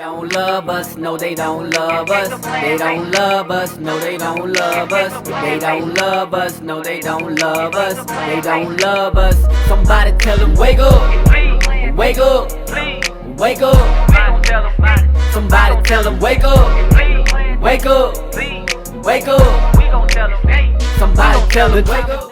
don't love us, no they don't love us. They don't love us, no they don't love us. They don't love us, no they don't love us. They don't love us. Somebody tell them wake up, wake up, wake up. Somebody tell them wake up, wake up, wake up. Somebody tell them wake up.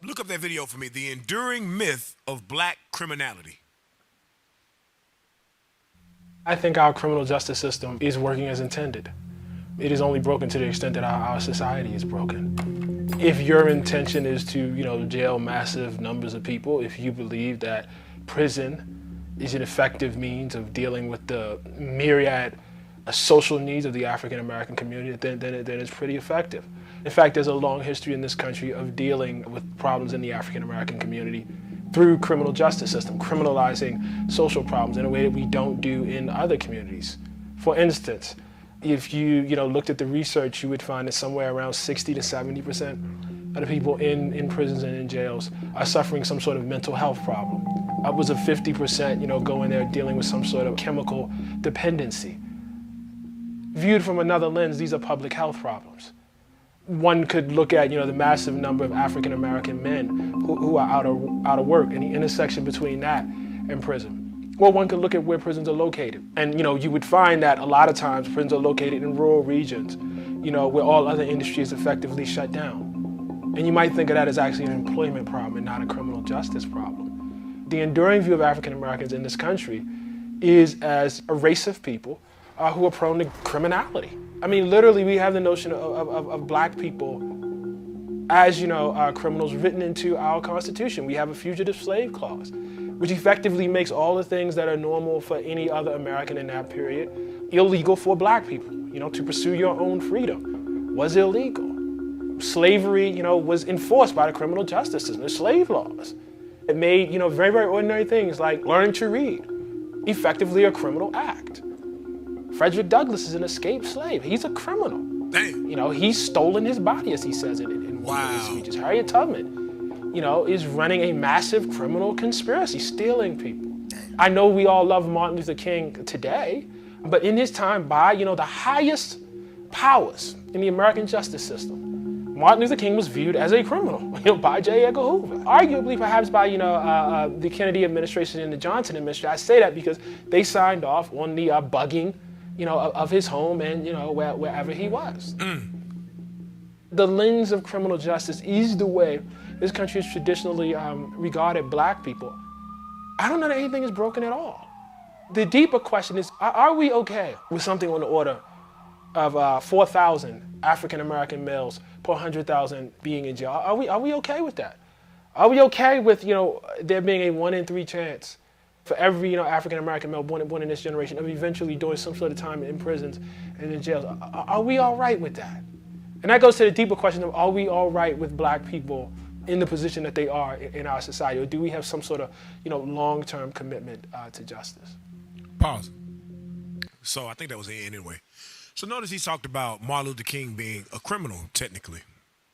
Look up that video for me, The Enduring Myth of Black Criminality. I think our criminal justice system is working as intended. It is only broken to the extent that our society is broken. If your intention is to, jail massive numbers of people, if you believe that prison is an effective means of dealing with the myriad social needs of the African American community, then it's pretty effective. In fact, there's a long history in this country of dealing with problems in the African American community through criminal justice system, criminalizing social problems in a way that we don't do in other communities. For instance, if you looked at the research, you would find that somewhere around 60 to 70% of the people in prisons and in jails are suffering some sort of mental health problem. Upwards of 50% go in there dealing with some sort of chemical dependency. Viewed from another lens, these are public health problems. One could look at the massive number of African American men who are out of work and the intersection between that and prison. Well, one could look at where prisons are located, and you would find that a lot of times prisons are located in rural regions, where all other industries effectively shut down. And you might think of that as actually an employment problem and not a criminal justice problem. The enduring view of African Americans in this country is as a race of people who are prone to criminality. I mean, literally, we have the notion of black people as, criminals written into our Constitution. We have a fugitive slave clause, which effectively makes all the things that are normal for any other American in that period illegal for black people. To pursue your own freedom was illegal. Slavery, was enforced by the criminal justice system, the slave laws. It made, very, very ordinary things like learning to read effectively a criminal act. Frederick Douglass is an escaped slave. He's a criminal. Damn. He's stolen his body, as he says in one of his speeches. Harriet Tubman, is running a massive criminal conspiracy, stealing people. Damn. I know we all love Martin Luther King today, but in his time, by, the highest powers in the American justice system, Martin Luther King was viewed as a criminal, by J. Edgar Hoover. Arguably, perhaps by, the Kennedy administration and the Johnson administration. I say that because they signed off on the bugging of his home and, wherever he was. The lens of criminal justice is the way this country has traditionally regarded black people. I don't know that anything is broken at all. The deeper question is, are we okay with something on the order of 4,000 African-American males per 100,000 being in jail? Are we okay with that? Are we okay with, there being a 1 in 3 chance for every African-American male born in this generation of eventually doing some sort of time in prisons and in jails? Are we all right with that? And that goes to the deeper question of, are we all right with black people in the position that they are in our society? Or do we have some sort of long-term commitment to justice? Pause. So I think that was the end anyway. So notice he talked about Martin Luther King being a criminal, technically,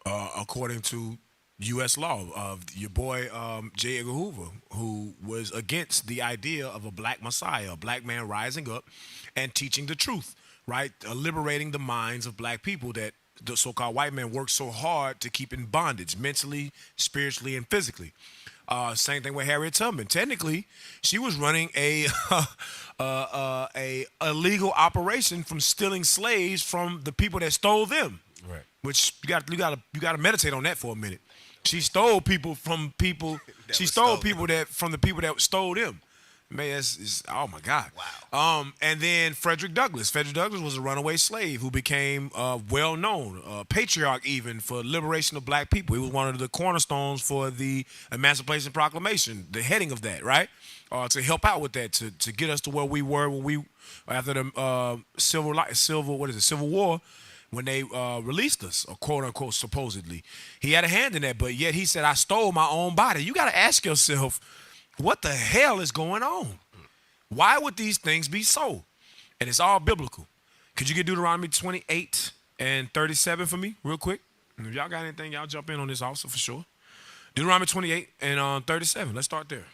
according to U.S. law of your boy J. Edgar Hoover, who was against the idea of a black messiah, a black man rising up and teaching the truth, right? Liberating the minds of black people that the so-called white man worked so hard to keep in bondage, mentally, spiritually, and physically. Same thing with Harriet Tubman. Technically, she was running a illegal operation from stealing slaves from the people that stole them. Right. Which you got to meditate on that for a minute. She stole people from people. She stole people from the people that stole them. Man, it's oh my God. Wow. And then Frederick Douglass. Frederick Douglass was a runaway slave who became well known, patriarch even for liberation of black people. He was one of the cornerstones for the Emancipation Proclamation, the heading of that, right? To help out with that, to get us to where we were when we after the Civil War. When they released us, or quote unquote, supposedly. He had a hand in that, but yet he said, I stole my own body. You got to ask yourself, what the hell is going on? Why would these things be so? And it's all biblical. Could you get Deuteronomy 28 and 37 for me, real quick. And if y'all got anything, y'all jump in on this also for sure. Deuteronomy 28 and 37. Let's start there.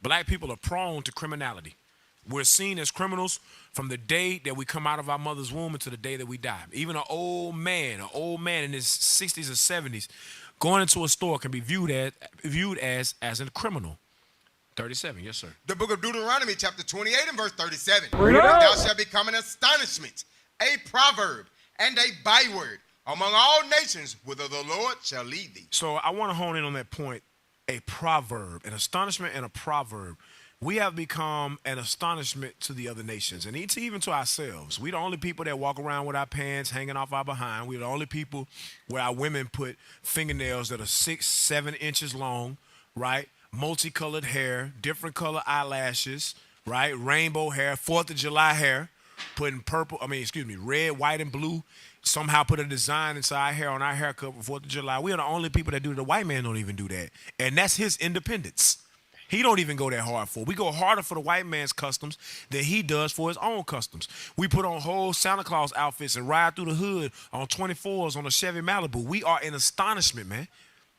Black people are prone to criminality. We're seen as criminals from the day that we come out of our mother's womb until the day that we die. Even an old man in his 60s or 70s, going into a store can be viewed as a criminal. 37, yes, sir. The book of Deuteronomy, chapter 28 and verse 37. Thou shalt become an astonishment, a proverb, and a byword among all nations, whither the Lord shall lead thee. So I want to hone in on that point. A proverb, an astonishment and a proverb. We have become an astonishment to the other nations and even to ourselves. We're the only people that walk around with our pants hanging off our behind. We're the only people where our women put fingernails that are 6-7 inches long, right? Multicolored hair, different color eyelashes, right? Rainbow hair, 4th of July hair, putting red, white, and blue. Somehow put a design inside our hair on our haircut for 4th of July. We are the only people that do it. The white man don't even do that. And that's his independence. He don't even go that hard for. We go harder for the white man's customs than he does for his own customs. We put on whole Santa Claus outfits and ride through the hood on 24s on a Chevy Malibu. We are in astonishment, man.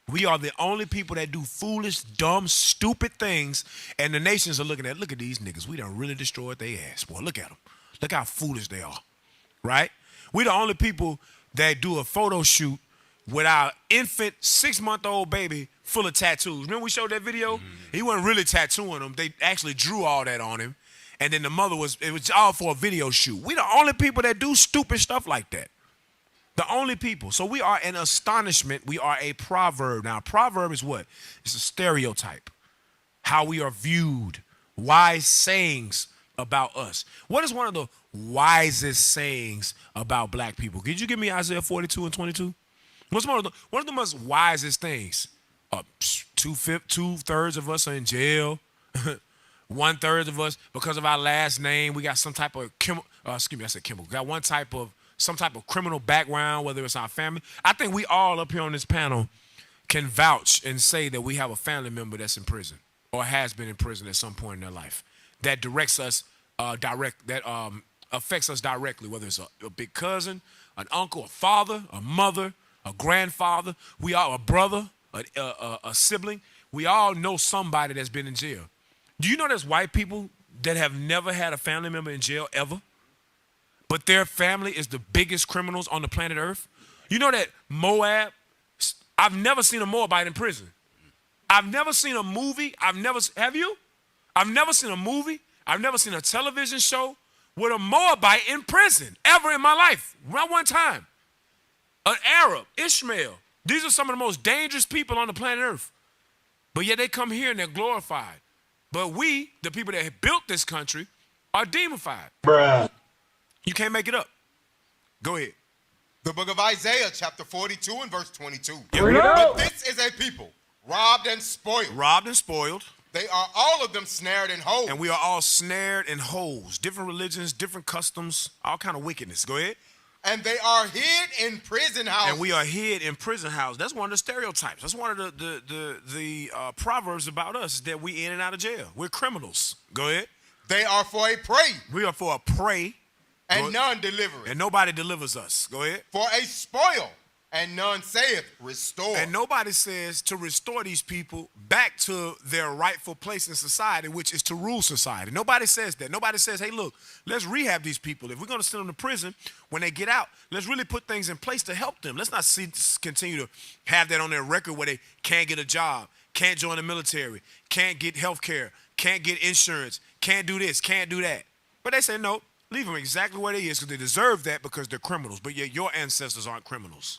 We are the only people that do foolish, dumb, stupid things, and the nations are look at these niggas. We done really destroyed their ass, boy. Look at them. Look how foolish they are, right? We the only people that do a photo shoot with our infant 6-month-old baby full of tattoos. Remember we showed that video? Mm-hmm. He wasn't really tattooing them. They actually drew all that on him. And then the mother it was all for a video shoot. We the only people that do stupid stuff like that. The only people. So we are an astonishment. We are a proverb. Now, a proverb is what? It's a stereotype. How we are viewed. Wise sayings about us. What is one of the wisest sayings about black people? Could you give me Isaiah 42 and 22? What's one of the most wisest things? 2/3 of us are in jail. 1/3 of us, because of our last name, we got some type of some type of criminal background, whether it's our family. I think we all up here on this panel can vouch and say that we have a family member that's in prison or has been in prison at some point in their life that directs us affects us directly, whether it's a big cousin, an uncle, a father, a mother, a grandfather, we are a brother, a sibling. We all know somebody that's been in jail. Do you know there's white people that have never had a family member in jail ever? But their family is the biggest criminals on the planet Earth? You know that Moab, I've never seen a Moabite in prison. I've never seen a movie. Have you? I've never seen a movie. I've never seen a television show with a Moabite in prison ever in my life. Not one time. An Arab, Ishmael. These are some of the most dangerous people on the planet Earth. But yet they come here and they're glorified. But we, the people that have built this country, are demonified. Bruh. You can't make it up. Go ahead. The book of Isaiah, chapter 42 and verse 22. Yep. But this is a people robbed and spoiled. Robbed and spoiled. They are all of them snared in holes. And we are all snared in holes. Different religions, different customs, all kind of wickedness. Go ahead. And they are hid in prison houses. And we are hid in prison houses. That's one of the stereotypes. That's one of the proverbs about us, is that we in and out of jail. We're criminals. Go ahead. They are for a prey. We are for a prey. And none delivereth. And nobody delivers us. Go ahead. For a spoil, and none saith restore. And nobody says to restore these people back to their rightful place in society, which is to rule society. Nobody says that. Nobody says, hey, look, let's rehab these people. If we're going to send them to prison, when they get out, let's really put things in place to help them. Let's not continue to have that on their record where they can't get a job, can't join the military, can't get health care, can't get insurance, can't do this, can't do that. But they say, no, leave them exactly where they is because they deserve that because they're criminals. But yet your ancestors aren't criminals.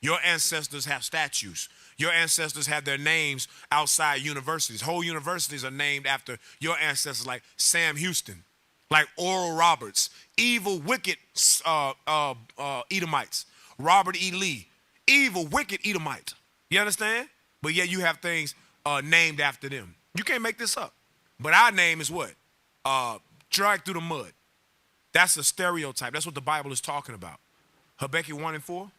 Your ancestors have statues. Your ancestors have their names outside universities. Whole universities are named after your ancestors, like Sam Houston, like Oral Roberts, evil, wicked Edomites. Robert E. Lee, evil, wicked Edomite. You understand? But yet you have things named after them. You can't make this up. But our name is what? Dragged through the mud. That's a stereotype. That's what the Bible is talking about. Habakkuk 1 and 4.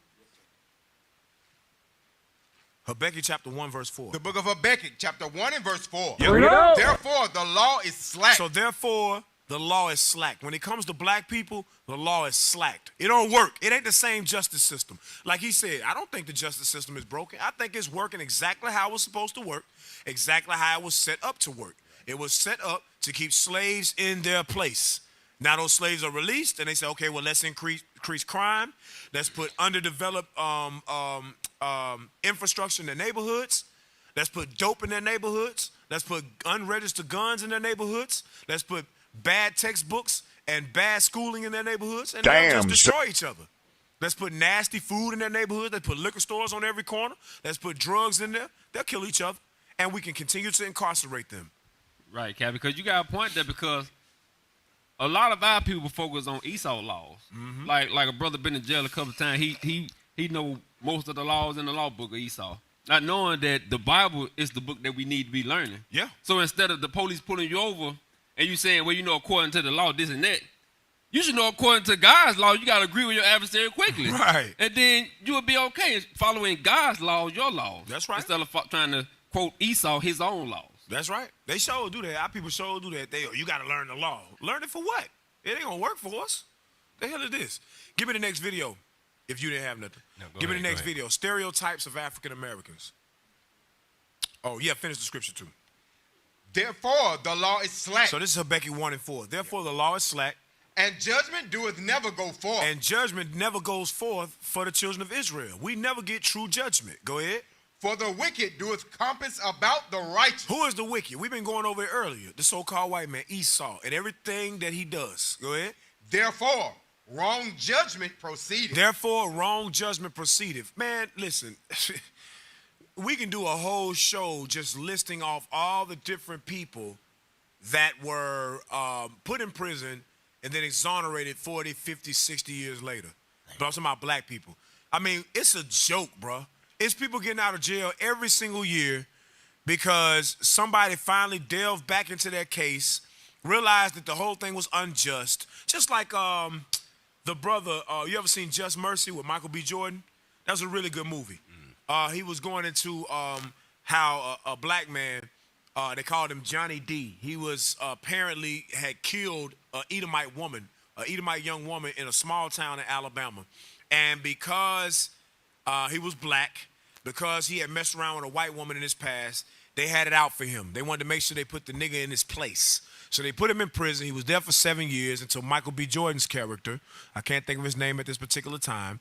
Habakkuk chapter 1 verse 4. The book of Habakkuk chapter 1 and verse 4. Yep. Therefore the law is slack. So therefore the law is slacked. When it comes to black people, the law is slacked. It don't work. It ain't the same justice system. Like he said, I don't think the justice system is broken. I think it's working exactly how it was supposed to work, exactly how it was set up to work. It was set up to keep slaves in their place. Now those slaves are released, and they say, okay, well, let's increase crime. Let's put underdeveloped infrastructure in their neighborhoods. Let's put dope in their neighborhoods. Let's put unregistered guns in their neighborhoods. Let's put bad textbooks and bad schooling in their neighborhoods, and they'll just destroy each other. Let's put nasty food in their neighborhood. Let's put liquor stores on every corner. Let's put drugs in there. They'll kill each other, and we can continue to incarcerate them. Right, Cap, because you got a point there, because a lot of our people focus on Esau laws. Mm-hmm. Like a brother been in jail a couple of times. He know most of the laws in the law book of Esau, not knowing that the Bible is the book that we need to be learning. Yeah. So instead of the police pulling you over and you saying, well, you know, according to the law, this and that, you should know according to God's law, you got to agree with your adversary quickly. Right. And then you would be okay following God's laws, your laws. That's right. Instead of trying to quote Esau his own laws. That's right. They sure do that. Our people sure do that. You got to learn the law. Learn it for what? It ain't going to work for us. The hell is this? Give me the next video if you didn't have nothing. No, Give me the next video. Stereotypes of African Americans. Oh, yeah, finish the scripture too. Therefore, the law is slack. So this is Habakkuk 1 and 4. Therefore, the law is slack. And judgment doeth never go forth. And judgment never goes forth for the children of Israel. We never get true judgment. Go ahead. For the wicked doeth compass about the righteous. Who is the wicked? We've been going over it earlier. The so-called white man, Esau, and everything that he does. Go ahead. Therefore, wrong judgment proceedeth. Therefore, wrong judgment proceedeth. Man, listen. We can do a whole show just listing off all the different people that were put in prison and then exonerated 40, 50, 60 years later. But I'm talking about black people. I mean, it's a joke, bro. It's people getting out of jail every single year because somebody finally delved back into their case, realized that the whole thing was unjust. Just like the brother, you ever seen Just Mercy with Michael B. Jordan? That was a really good movie. He was going into how a black man, they called him Johnny D. He was apparently had killed an Edomite young woman in a small town in Alabama. And because he was black, because he had messed around with a white woman in his past, they had it out for him. They wanted to make sure they put the nigga in his place. So they put him in prison. He was there for 7 years until Michael B. Jordan's character, I can't think of his name at this particular time,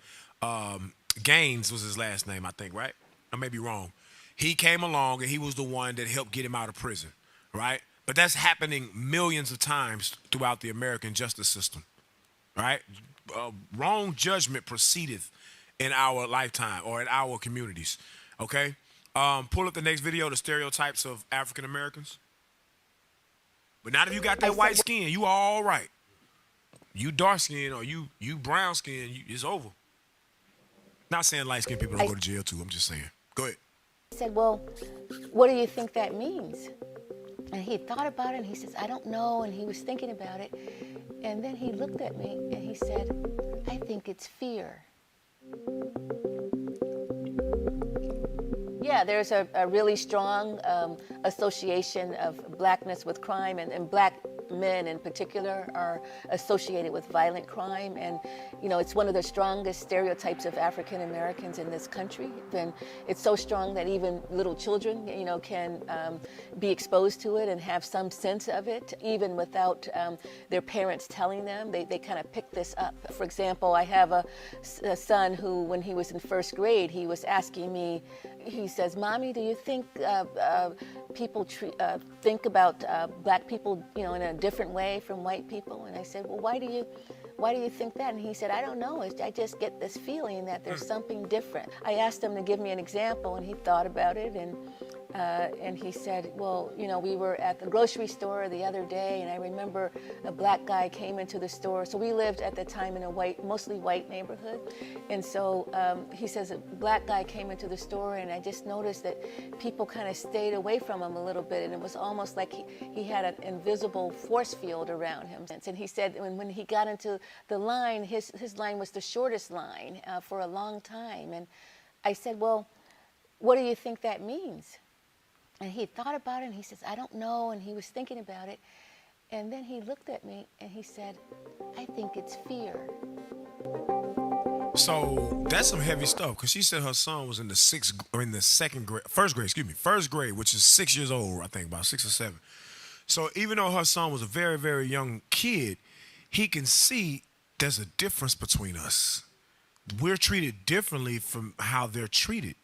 Gaines was his last name, I think, right? I may be wrong. He came along and he was the one that helped get him out of prison, right? But that's happening millions of times throughout the American justice system, right? Wrong judgment proceedeth in our lifetime or in our communities, okay? Pull up the next video, the stereotypes of African Americans. But not if you got that white skin, you all right. You dark skin or you brown skin, it's over. Not saying light-skinned people don't go to jail too. I'm just saying. Go ahead. I said, well, what do you think that means? And he thought about it, and he says, I don't know, and he was thinking about it. And then he looked at me, and he said, I think it's fear. Yeah, there's a really strong association of blackness with crime, and black men in particular are associated with violent crime, and it's one of the strongest stereotypes of African Americans in this country, and it's so strong that even little children can be exposed to it and have some sense of it even without their parents telling them. They kind of pick this up. For example, I have a son who, when he was in first grade, he was asking me, he says, Mommy, do you think people think about black people in a different way from white people? And I said, well, why do you think that? And he said, I don't know. I just get this feeling that there's something different. I asked him to give me an example, and he thought about it, and he said, well, we were at the grocery store the other day, and I remember a black guy came into the store. So we lived at the time in a mostly white neighborhood. And so he says a black guy came into the store, and I just noticed that people kind of stayed away from him a little bit, and it was almost like he had an invisible force field around him. And he said when he got into the line, his line was the shortest line for a long time. And I said, well, what do you think that means? And he thought about it, and he says, I don't know, and he was thinking about it. And then he looked at me and he said, I think it's fear. So that's some heavy stuff, because she said her son was in the first grade, which is 6 years old, I think, about 6 or 7. So even though her son was a very, very young kid, he can see there's a difference between us. We're treated differently from how they're treated.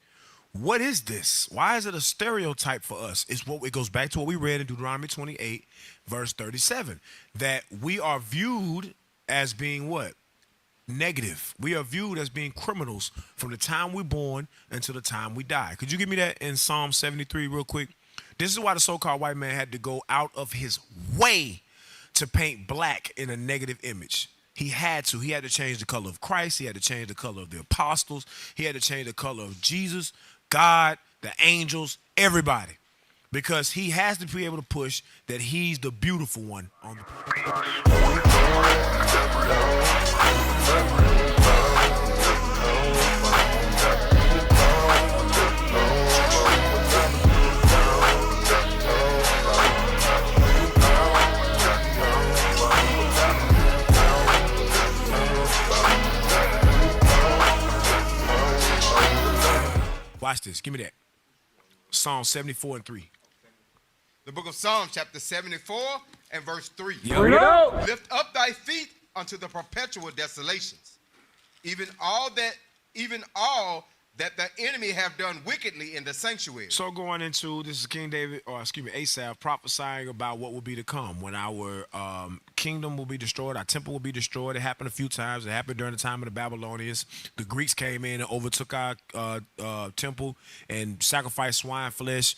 What is this? Why is it a stereotype for us? It goes back to what we read in Deuteronomy 28, verse 37, that we are viewed as being what? Negative. We are viewed as being criminals from the time we're born until the time we die. Could you give me that in Psalm 73 real quick? This is why the so-called white man had to go out of his way to paint black in a negative image. He had to. He had to change the color of Christ. He had to change the color of the apostles. He had to change the color of Jesus, God, the angels, everybody. Because he has to be able to push that he's the beautiful one on the Watch this. Give me that. Psalm 74 and 3. The book of Psalms, chapter 74 and verse 3. Yo. Lift up thy feet unto the perpetual desolations, even all that the enemy have done wickedly in the sanctuary. So going into, this is King David, or excuse me, Asaph, prophesying about what will be to come when our kingdom will be destroyed, our temple will be destroyed. It happened a few times. It happened during the time of the Babylonians. The Greeks came in and overtook our temple and sacrificed swine flesh,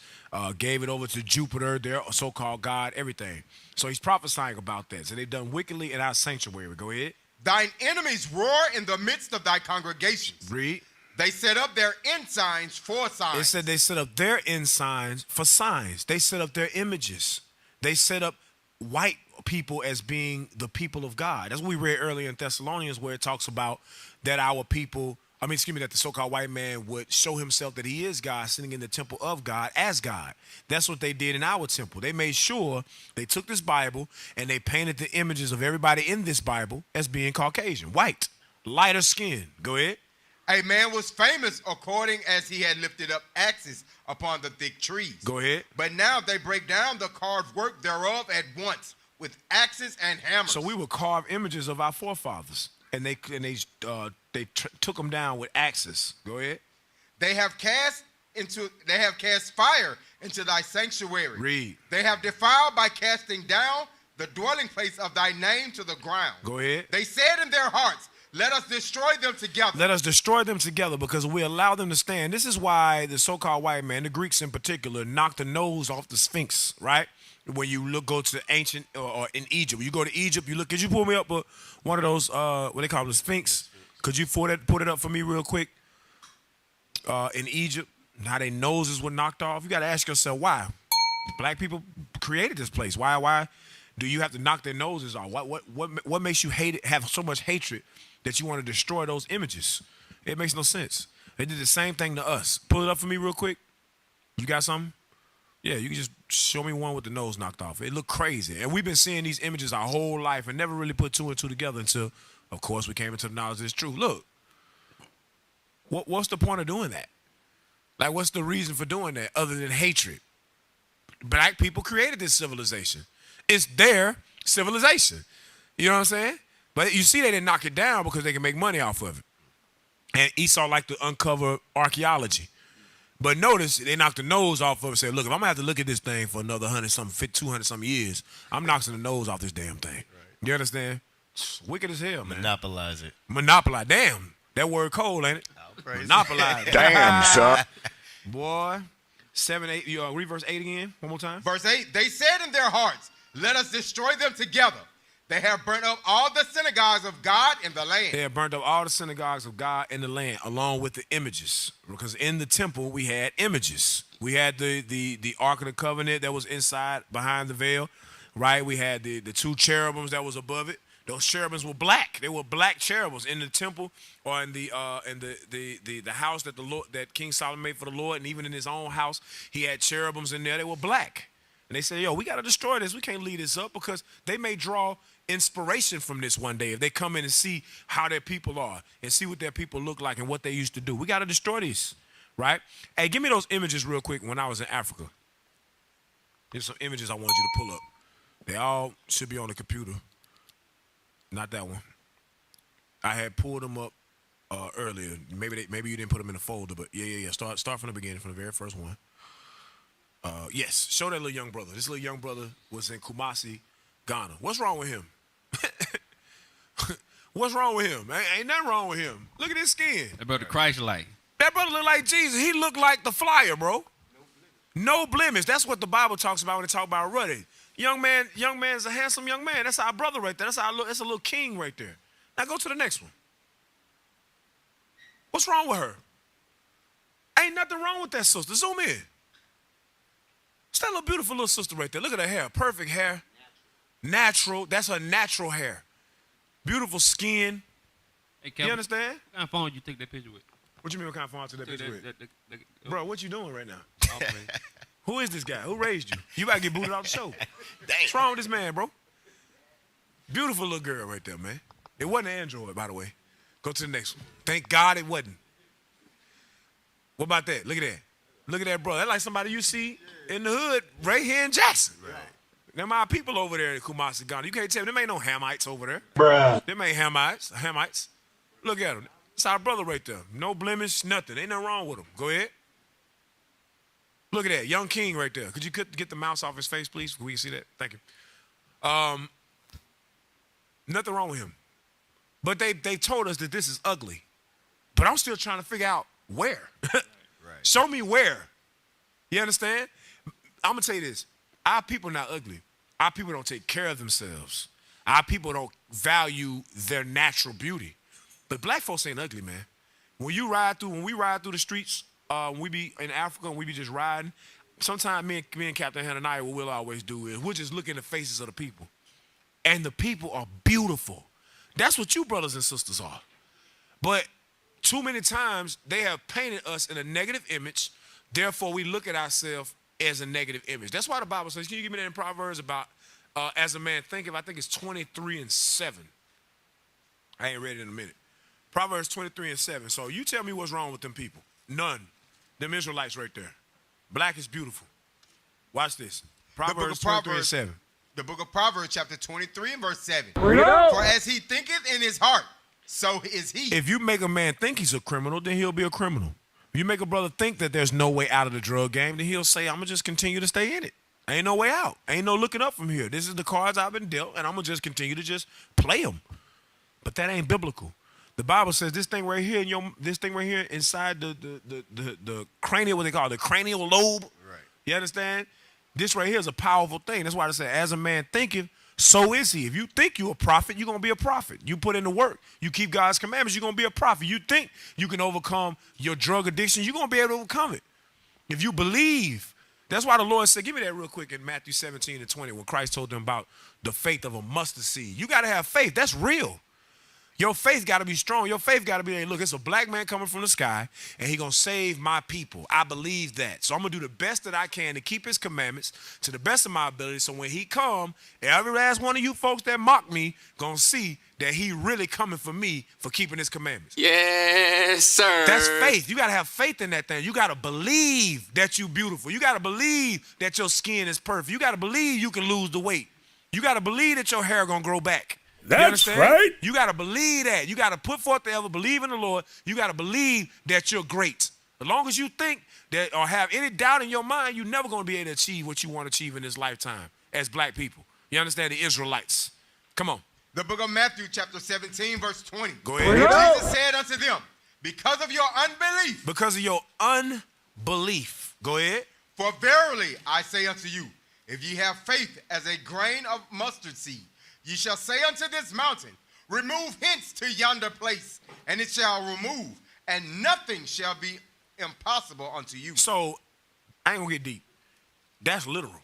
gave it over to Jupiter, their so-called god, everything. So he's prophesying about that. So they've done wickedly in our sanctuary. Go ahead. Thine enemies roar in the midst of thy congregations. Read. They set up their ensigns for signs. It said they set up their ensigns for signs. They set up their images. They set up white people as being the people of God. That's what we read earlier in Thessalonians, where it talks about that our people, that the so-called white man would show himself that he is God, sitting in the temple of God as God. That's what they did in our temple. They made sure they took this Bible and they painted the images of everybody in this Bible as being Caucasian, white, lighter skin. Go ahead. A man was famous according as he had lifted up axes upon the thick trees. Go ahead. But now they break down the carved work thereof at once with axes and hammers. So we would carve images of our forefathers, and they took them down with axes. Go ahead. They have cast fire into thy sanctuary. Read. They have defiled by casting down the dwelling place of thy name to the ground. Go ahead. They said in their hearts, let us destroy them together. Let us destroy them together, because we allow them to stand. This is why the so-called white man, the Greeks in particular, knocked the nose off the Sphinx, right? When you go to the ancient, or in Egypt. When you go to Egypt, could you pull me up one of those, what they call the Sphinx? Could you put it up for me real quick? In Egypt, how their noses were knocked off. You got to ask yourself, why? Black people created this place. Why do you have to knock their noses off? What makes you have so much hatred that you want to destroy those images? It makes no sense. They did the same thing to us. Pull it up for me real quick. You got something? Yeah, you can just show me one with the nose knocked off. It looked crazy. And we've been seeing these images our whole life and never really put two and two together until, of course, we came into the knowledge that it's true. Look, what's the point of doing that? Like, what's the reason for doing that other than hatred? Black people created this civilization. It's their civilization. You know what I'm saying? But you see, they didn't knock it down because they can make money off of it. And Esau liked to uncover archaeology. But notice, they knocked the nose off of it and said, look, if I'm going to have to look at this thing for another 200-something years, I'm knocking the nose off this damn thing. Right. You understand? It's wicked as hell, man. Monopolize it. Monopolize. Damn. That word cold, ain't it? Monopolize. Damn, son. Boy. 7, 8. Read verse 8 again. One more time. Verse 8. They said in their hearts, let us destroy them together. They have burnt up all the synagogues of God in the land. They have burnt up all the synagogues of God in the land, along with the images. Because in the temple, we had images. We had the Ark of the Covenant that was inside, behind the veil, right? We had the two cherubims that was above it. Those cherubims were black. They were black cherubims in the temple, or in the house that King Solomon made for the Lord, and even in his own house, he had cherubims in there. They were black. And they say, yo, we got to destroy this. We can't leave this up, because they may draw inspiration from this one day if they come in and see how their people are and see what their people look like and what they used to do. We got to destroy these, right? Hey, give me those images real quick when I was in Africa. Here's some images I want you to pull up. They all should be on the computer. Not that one. I had pulled them up earlier. Maybe you didn't put them in the folder, but yeah. Start from the beginning, from the very first one. Yes, show that little young brother. This little young brother was in Kumasi, Ghana. What's wrong with him? What's wrong with him? Ain't nothing wrong with him. Look at his skin. That brother Christ-like. That brother look like Jesus. He looked like the flyer, bro. No blemish. That's what the Bible talks about when they talk about ruddy. Young man's a handsome young man. That's our brother right there. That's a little king right there. Now go to the next one. What's wrong with her? Ain't nothing wrong with that sister. Zoom in. It's that little beautiful little sister right there. Look at her hair. Perfect hair. Natural. That's her natural hair. Beautiful skin. Hey, Kevin, you understand? what kind of phone you take that picture with? What you mean what kind of phone I took that picture with? The- Bro, what you doing right now? Who is this guy? Who raised you? You about to get booted off the show. What's wrong with this man, bro? Beautiful little girl right there, man. It wasn't an Android, by the way. Go to the next one. Thank God it wasn't. What about that? Look at that. Look at that, bro. That's like somebody you see in the hood right here in Jackson. Right. Them our people over there in Kumasi, Ghana. You can't tell me. Them ain't no Hamites over there. Bruh. Them ain't Hamites. Look at them. It's our brother right there. No blemish, nothing. Ain't nothing wrong with him. Go ahead. Look at that. Young king right there. Could you get the mouse off his face, please? We can see that. Thank you. Nothing wrong with him. But they told us that this is ugly. But I'm still trying to figure out where. Right. Show me where. You understand? I'm going to tell you this. Our people not ugly. Our people don't take care of themselves. Our people don't value their natural beauty. But black folks ain't ugly, man. When we ride through the streets, when we be in Africa and we be just riding, sometimes me and Captain Hananiah, what we'll always do is we'll just look in the faces of the people. And the people are beautiful. That's what you brothers and sisters are. But too many times they have painted us in a negative image. Therefore, we look at ourselves as a negative image. That's why the Bible says, can you give me that in Proverbs about as a man thinketh? I think it's 23:7. I ain't read it in a minute. Proverbs 23:7. So you tell me what's wrong with them people. None. Them Israelites right there. Black is beautiful. Watch this. Proverbs 23:7. The book of Proverbs, chapter 23 and verse 7. Bring it out. For as he thinketh in his heart, so is he. If you make a man think he's a criminal, then he'll be a criminal. If you make a brother think that there's no way out of the drug game, then he'll say, I'm going to just continue to stay in it. Ain't no way out. Ain't no looking up from here. This is the cards I've been dealt, and I'm going to just continue to just play them. But that ain't biblical. The Bible says this thing right here, inside the cranial, what they call it, the cranial lobe. Right. You understand? This right here is a powerful thing. That's why I say, as a man thinketh, so is he. If you think you're a prophet, you're going to be a prophet. You put in the work. You keep God's commandments, you're going to be a prophet. You think you can overcome your drug addiction, you're going to be able to overcome it. If you believe, that's why the Lord said, give me that real quick in Matthew 17:20, when Christ told them about the faith of a mustard seed. You got to have faith. That's real. Your faith got to be strong. Your faith got to be, hey, look, it's a black man coming from the sky, and he going to save my people. I believe that. So I'm going to do the best that I can to keep his commandments to the best of my ability. So when he come, every last one of you folks that mock me going to see that he really coming for me for keeping his commandments. Yes, sir. That's faith. You got to have faith in that thing. You got to believe that you beautiful. You got to believe that your skin is perfect. You got to believe you can lose the weight. You got to believe that your hair going to grow back. That's right. You got to believe that. You got to put forth the ever believe in the Lord. You got to believe that you're great. As long as you think that or have any doubt in your mind, you're never going to be able to achieve what you want to achieve in this lifetime as black people. You understand? The Israelites. Come on. The book of Matthew, chapter 17, verse 20. Go ahead. Jesus said unto them, because of your unbelief. Because of your unbelief. Go ahead. For verily I say unto you, if ye have faith as a grain of mustard seed, ye shall say unto this mountain, remove hence to yonder place, and it shall remove, and nothing shall be impossible unto you. So, I ain't gonna get deep. That's literal.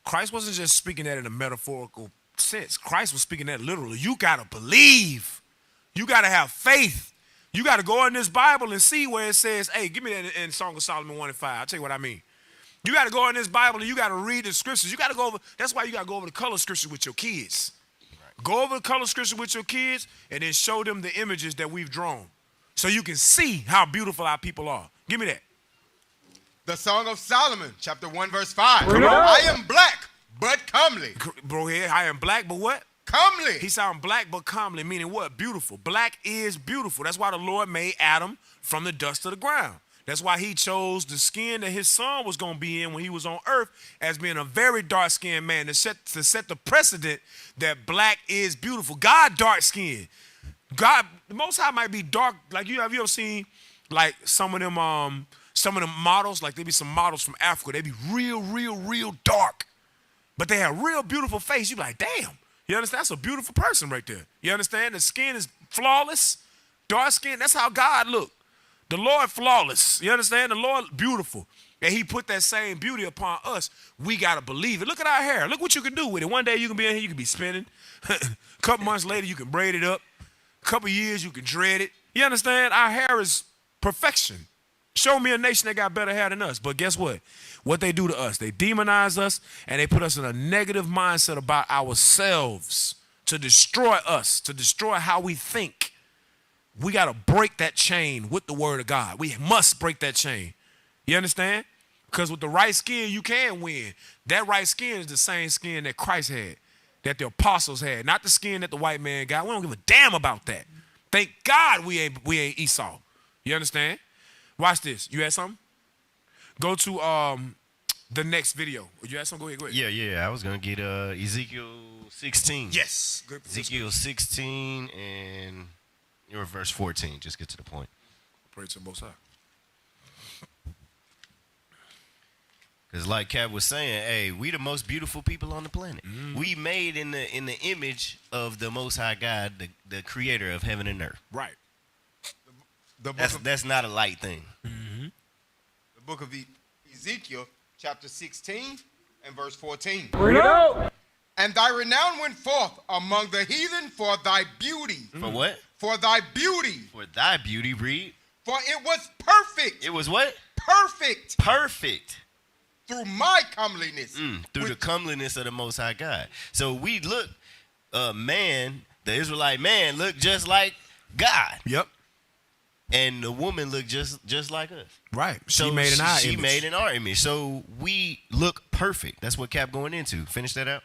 Christ wasn't just speaking that in a metaphorical sense. Christ was speaking that literally. You gotta believe. You gotta have faith. You gotta go in this Bible and see where it says, hey, give me that in Song of Solomon 1:5. I'll tell you what I mean. You got to go in this Bible and you got to read the scriptures. You got to go over. That's why you got to go over the color scripture with your kids. Right. Go over the color scripture with your kids and then show them the images that we've drawn so you can see how beautiful our people are. Give me that. The Song of Solomon, chapter 1, verse 5. I am black, but comely. Bro, here, I am black, but what? Comely. He sound black, but comely, meaning what? Beautiful. Black is beautiful. That's why the Lord made Adam from the dust of the ground. That's why he chose the skin that his son was going to be in when he was on earth as being a very dark-skinned man to set the precedent that black is beautiful. God dark-skinned. God, the Most High might be dark. Like have you ever seen like some of them models? Like there be some models from Africa. They be real dark, but they have real beautiful face. You be like, damn. You understand? That's a beautiful person right there. You understand? The skin is flawless, dark skin. That's how God look. The Lord flawless. You understand? The Lord beautiful. And he put that same beauty upon us. We got to believe it. Look at our hair. Look what you can do with it. One day you can be in here, you can be spinning. A couple months later, you can braid it up. A couple years, you can dread it. You understand? Our hair is perfection. Show me a nation that got better hair than us. But guess what? What they do to us, they demonize us and they put us in a negative mindset about ourselves to destroy us, to destroy how we think. We got to break that chain with the word of God. We must break that chain. You understand? Because with the right skin, you can win. That right skin is the same skin that Christ had, that the apostles had, not the skin that the white man got. We don't give a damn about that. Thank God we ain't Esau. You understand? Watch this. You had something? Go to the next video. You had something? Go ahead. Yeah. I was going to get Ezekiel 16. Yes. Good. Ezekiel 16 and your verse 14. Just get to the point. Pray to both sides. Because like Cap was saying, hey, we the most beautiful people on the planet. We made in the image of the Most High God, the creator of heaven and earth. Right. That's not a light thing. The book of Ezekiel, chapter 16 and verse 14. Bring it out. And thy renown went forth among the heathen for thy beauty. For what? For thy beauty. For thy beauty, read. For it was perfect. It was what? Perfect. Perfect. Through my comeliness. Through the comeliness of the Most High God. So we look, the Israelite man looked just like God. Yep. And the woman looked just like us. Right. So she made in our image. She made in our image. So we look perfect. That's what Cap going into. Finish that out.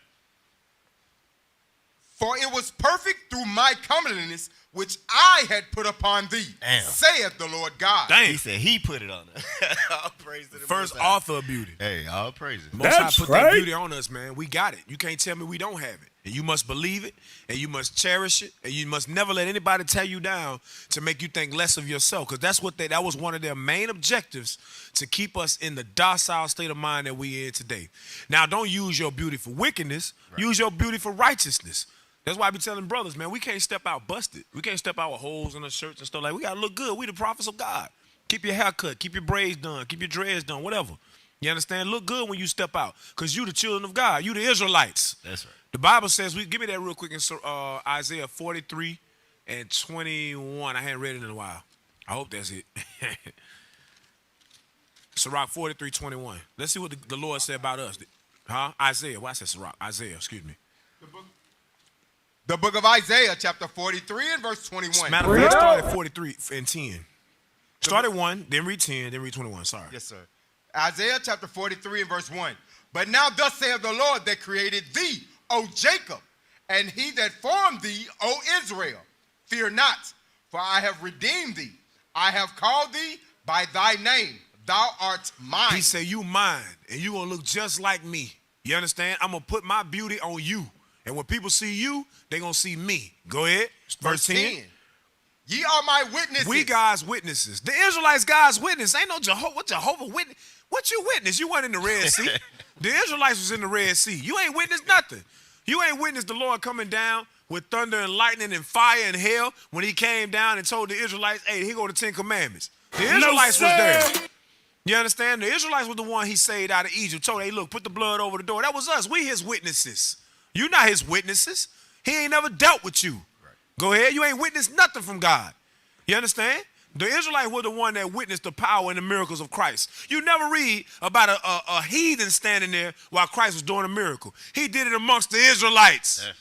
For it was perfect through my comeliness, which I had put upon thee, saith the Lord God. Dang. He said he put it on us. All praise to the First Most High. author of beauty. Hey, all praises. Most High put that beauty on us, man. We got it. You can't tell me we don't have it. And you must believe it, and you must cherish it, and you must never let anybody tear you down to make you think less of yourself. Because that's what that was one of their main objectives, to keep us in the docile state of mind that we in today. Now, don't use your beauty for wickedness. Right. Use your beauty for righteousness. That's why I be telling brothers, man, we can't step out busted. We can't step out with holes in our shirts and stuff like that. We got to look good. We the prophets of God. Keep your hair cut. Keep your braids done. Keep your dreads done. Whatever. You understand? Look good when you step out, because you the children of God. You the Israelites. That's right. The Bible says, give me that real quick in Isaiah 43 and 21. I hadn't read it in a while. I hope that's it. Sirach 43, 21. Let's see what the Lord said about us. Huh? Isaiah. Why I said Sirach? Isaiah, excuse me. The book of Isaiah, chapter 43 and verse 21. Matter of fact, start at 43 and 10. Start at 1, then read 10, then read 21. Sorry. Yes, sir. Isaiah chapter 43 and verse 1. But now thus saith the Lord that created thee, O Jacob, and he that formed thee, O Israel. Fear not, for I have redeemed thee. I have called thee by thy name. Thou art mine. He said, you mine, and you going to look just like me. You understand? I'm going to put my beauty on you. And when people see you, they're going to see me. Go ahead. Verse 10. Ye are my witnesses. We God's witnesses. The Israelites God's witness. Ain't no Jehovah witness. What you witness? You weren't in the Red Sea. The Israelites was in the Red Sea. You ain't witnessed nothing. You ain't witnessed the Lord coming down with thunder and lightning and fire and hell when he came down and told the Israelites, hey, here go the 10 Commandments. The Israelites was there. You understand? The Israelites was the one he saved out of Egypt. Told, hey, look, put the blood over the door. That was us. We his witnesses. You not his witnesses. He ain't never dealt with you. Right. Go ahead. You ain't witnessed nothing from God. You understand? The Israelites were the one that witnessed the power and the miracles of Christ. You never read about a heathen standing there while Christ was doing a miracle. He did it amongst the Israelites. That's right.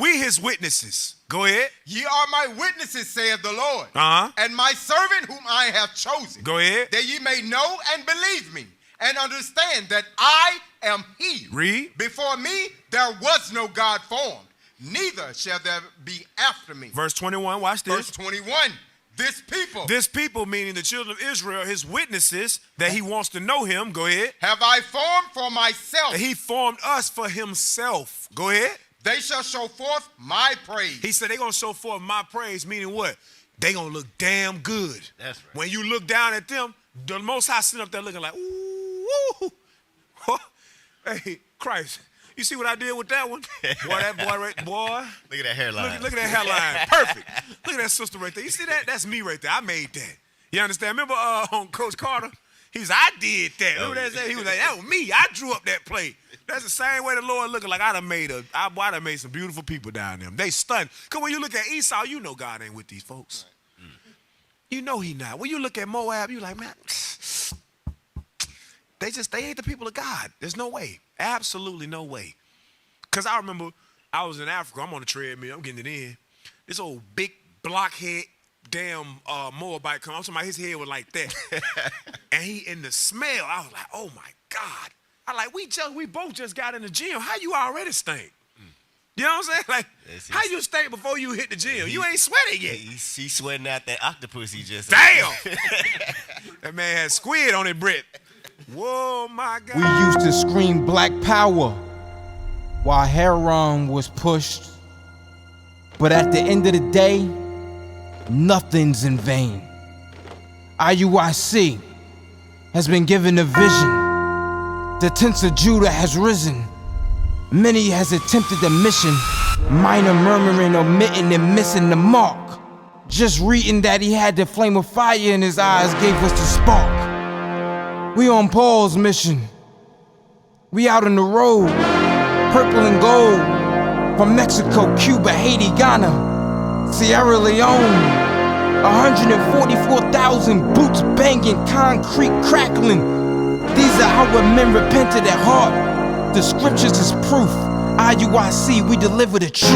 We his witnesses. Go ahead. Ye are my witnesses, saith the Lord, and my servant whom I have chosen. Go ahead. That ye may know and believe me, and understand that I am he. Read. Before me there was no God formed, neither shall there be after me. Verse 21, watch this. Verse 21, This people, meaning the children of Israel, his witnesses, that he wants to know him. Go ahead. have I formed for myself. That he formed us for himself. Go ahead. They shall show forth my praise. He said they're going to show forth my praise, meaning what? They going to look damn good. That's right. When you look down at them, the Most High sitting up there looking like, ooh, woo. Hey, Christ, you see what I did with that one? Boy, that boy right, boy. Look at that hairline. Look at that hairline. Perfect. Look at that sister right there. You see that? That's me right there. I made that. You understand? Remember on Coach Carter? He was, I did that. Remember that? He was like, that was me. I drew up that play. That's the same way the Lord looking like I done made some beautiful people down there. They stunned. Because when you look at Esau, you know God ain't with these folks. Right. You know he not. When you look at Moab, you like, man, they ain't the people of God. There's no way. Absolutely no way. Because I remember I was in Africa. I'm on the treadmill. I'm getting it in. This old big blockhead damn Moabite come. I'm talking about his head was like that. And he in the smell, I was like, oh my God. I like, we both just got in the gym. How you already stink? You know what I'm saying? Like, how you stink before you hit the gym? You ain't sweating yet. He's sweating out that octopus he just Damn! That man had squid on his breath. Whoa, my God. We used to scream black power while Heron was pushed. But at the end of the day, nothing's in vain. IUIC has been given a vision. The tents of Judah has risen. Many has attempted the mission. Minor murmuring, omitting, and missing the mark. Just reading that he had the flame of fire in his eyes gave us the spark. We on Paul's mission. We out on the road. Purple and gold. From Mexico, Cuba, Haiti, Ghana, Sierra Leone. 144,000 boots banging, concrete crackling. These are our men repented at heart. The scriptures is proof. IUIC, we deliver the truth.